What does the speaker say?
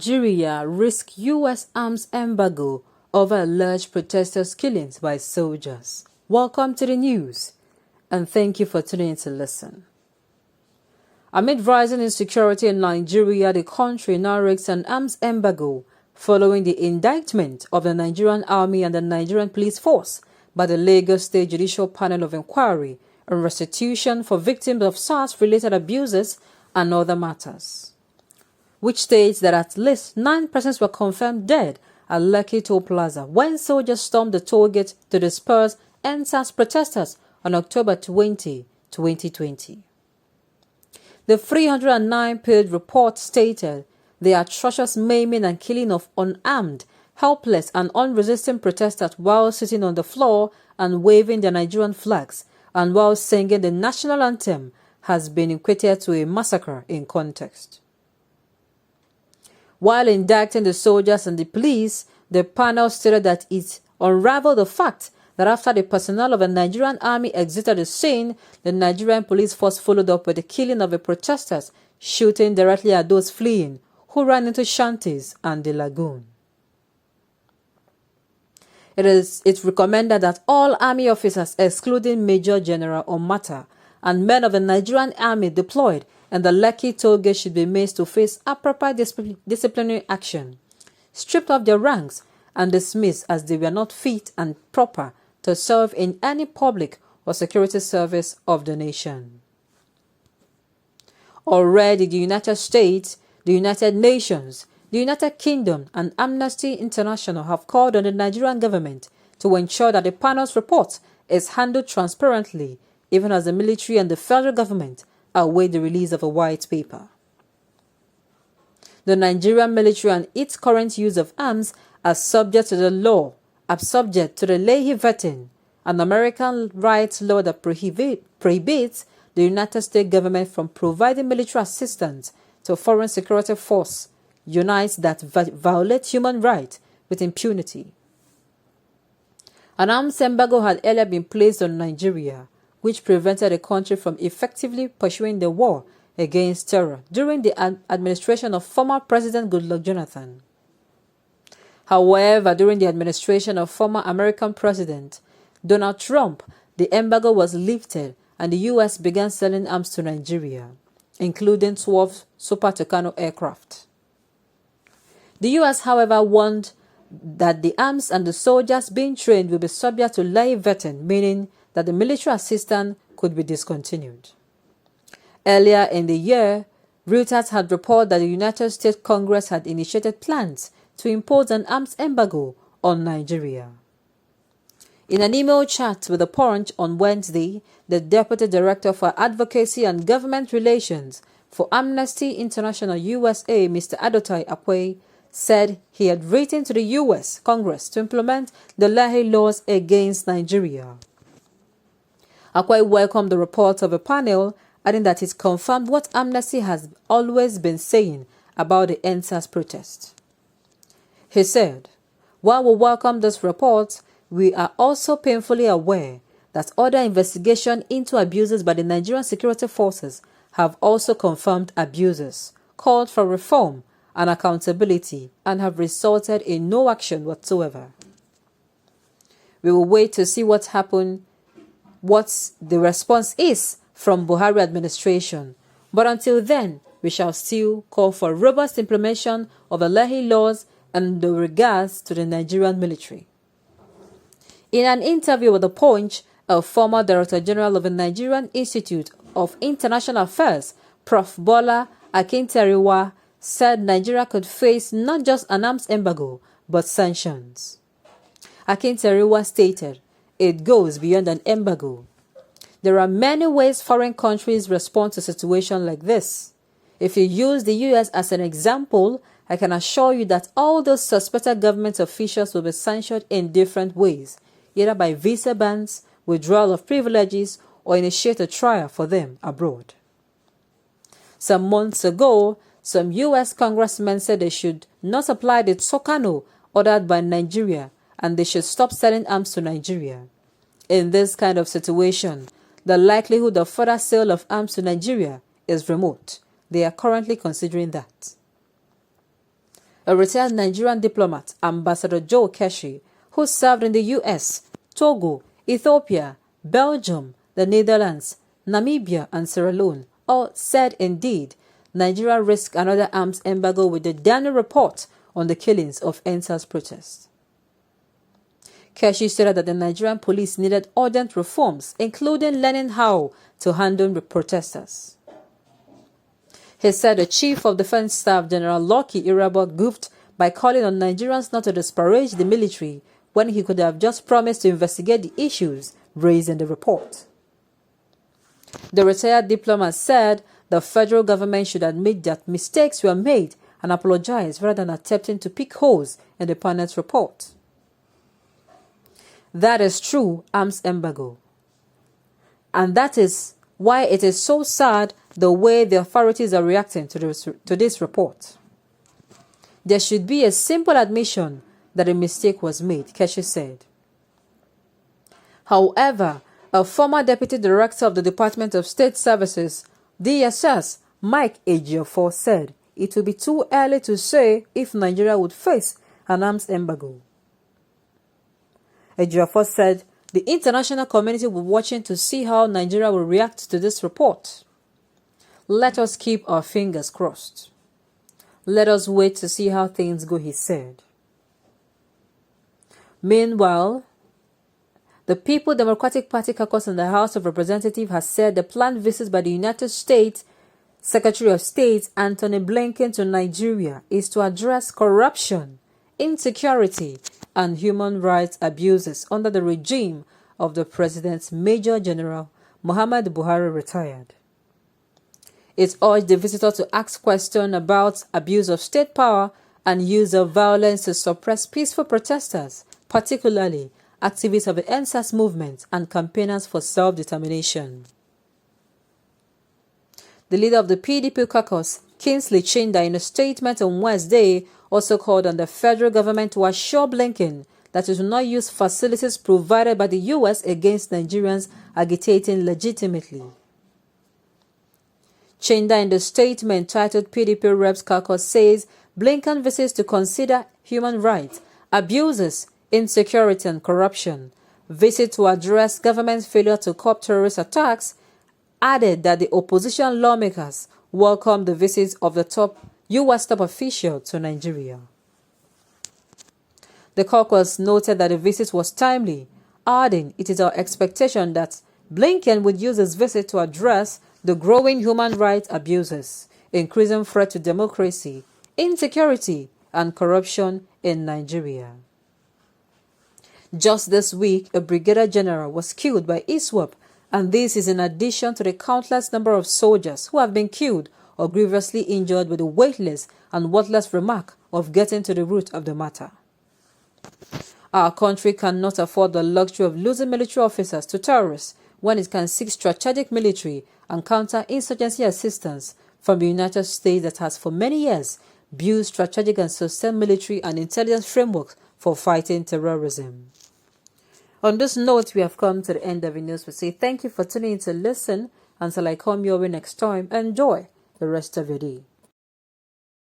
Nigeria risks U.S. arms embargo over alleged protesters' killings by soldiers. Welcome to the news, and thank you for tuning in to listen. Amid rising insecurity in Nigeria, the country now risks an arms embargo following the indictment of the Nigerian Army and the Nigerian Police Force by the Lagos State Judicial Panel of Inquiry and Restitution for victims of SARS-related abuses and other matters, which states that at least 9 persons were confirmed dead at Lekki Toll Plaza when soldiers stormed the toll gate to disperse Endsars protesters on October 20, 2020. The 309-page report stated the atrocious maiming and killing of unarmed, helpless and unresisting protesters while sitting on the floor and waving their Nigerian flags and while singing the national anthem has been equated to a massacre in context. While indicting the soldiers and the police, the panel stated that it unraveled the fact that after the personnel of the Nigerian Army exited the scene, the Nigerian Police Force followed up with the killing of the protesters, shooting directly at those fleeing who ran into shanties and the lagoon. It's recommended that all Army officers, excluding Major General Omata, and men of the Nigerian Army deployed and the Lekki toll gate should be made to face appropriate disciplinary action, stripped of their ranks and dismissed as they were not fit and proper to serve in any public or security service of the nation. Already the United States, the United Nations, the United Kingdom and Amnesty International have called on the Nigerian government to ensure that the panel's report is handled transparently, even as the military and the federal government await the release of a white paper. The Nigerian military and its current use of arms are subject to the law, are subject to the Leahy vetting, an American rights law that prohibits the United States government from providing military assistance to a foreign security force, unites that violate human rights with impunity. An arms embargo had earlier been placed on Nigeria, which prevented the country from effectively pursuing the war against terror during the administration of former President Goodluck Jonathan. However, during the administration of former American President Donald Trump, the embargo was lifted and the U.S. began selling arms to Nigeria, including 12 Super Tucano aircraft. The U.S., however, warned that the arms and the soldiers being trained will be subject to Leahy vetting, meaning that the military assistance could be discontinued. Earlier in the year, Reuters had reported that the United States Congress had initiated plans to impose an arms embargo on Nigeria. In an email chat with The Punch on Wednesday, the Deputy Director for Advocacy and Government Relations for Amnesty International USA, Mr. Adotai Akwe, said he had written to the U.S. Congress to implement the Leahy laws against Nigeria. Akwe welcomed the report of a panel, adding that it confirmed what Amnesty has always been saying about the Endsars protest. He said, "While we welcome this report, we are also painfully aware that other investigations into abuses by the Nigerian security forces have also confirmed abuses, called for reform and accountability, and have resulted in no action whatsoever. We will wait to see what the response is from Buhari administration, but until then, we shall still call for robust implementation of the Leahy laws and the regards to the Nigerian military." In an interview with The Punch, a former Director General of the Nigerian Institute of International Affairs, Prof. Bola Akinteriwa, said Nigeria could face not just an arms embargo, but sanctions. Akinteriwa stated, "It goes beyond an embargo. There are many ways foreign countries respond to a situation like this. If you use the US as an example, I can assure you that all those suspected government officials will be sanctioned in different ways, either by visa bans, withdrawal of privileges, or initiate a trial for them abroad." Some months ago, some U.S. congressmen said they should not apply the Tucano ordered by Nigeria and they should stop selling arms to Nigeria. In this kind of situation, the likelihood of further sale of arms to Nigeria is remote. They are currently considering that. a retired Nigerian diplomat, Ambassador Joe Keshi, who served in the US, Togo, Ethiopia, Belgium, the Netherlands, Namibia, and Sierra Leone, all said indeed Nigeria risked another arms embargo with the Daniel report on the killings of Endsars protests. Keshi stated that the Nigerian police needed urgent reforms, including learning how to handle the protesters. He said the Chief of Defense Staff, General Lucky Irabor, goofed by calling on Nigerians not to disparage the military when he could have just promised to investigate the issues raised in the report. The retired diplomat said the federal government should admit that mistakes were made and apologize rather than attempting to pick holes in the panel's report. That is true arms embargo. And that is why it is so sad the way the authorities are reacting to this report. There should be a simple admission that a mistake was made, Keshi said. However, a former deputy director of the Department of State Services, DSS, Mike Ejiofor, said it would be too early to say if Nigeria would face an arms embargo. Ejiofor said the international community will be watching to see how Nigeria will react to this report. Let us keep our fingers crossed. Let us wait to see how things go, he said. Meanwhile, the People Democratic Party caucus in the House of Representatives has said the planned visit by the United States Secretary of State Antony Blinken to Nigeria is to address corruption, insecurity, and human rights abuses under the regime of the President's Major General Muhammad Buhari retired. It urged the visitor to ask questions about abuse of state power and use of violence to suppress peaceful protesters, particularly activists of the Endsars movement and campaigners for self-determination. The leader of the PDP caucus, Kingsley Chinda, in a statement on Wednesday, also called on the federal government to assure Blinken that it will not use facilities provided by the U.S. against Nigerians agitating legitimately. Chinda, in the statement titled PDP Reps Caucus, says Blinken visits to consider human rights, abuses, insecurity, and corruption, visit to address government's failure to curb terrorist attacks, added that the opposition lawmakers welcomed the visit of the U.S. top official to Nigeria. The caucus noted that the visit was timely, adding it is our expectation that Blinken would use his visit to address the growing human rights abuses, increasing threat to democracy, insecurity, and corruption in Nigeria. Just this week, a brigadier general was killed by ISWAP, and this is in addition to the countless number of soldiers who have been killed or grievously injured with the weightless and worthless remark of getting to the root of the matter. Our country cannot afford the luxury of losing military officers to terrorists when it can seek strategic military and counter-insurgency assistance from the United States that has for many years built strategic and sustained military and intelligence frameworks for fighting terrorism. On this note, we have come to the end of the news. We say thank you for tuning in to listen. Until I come your way next time, enjoy the rest of your day.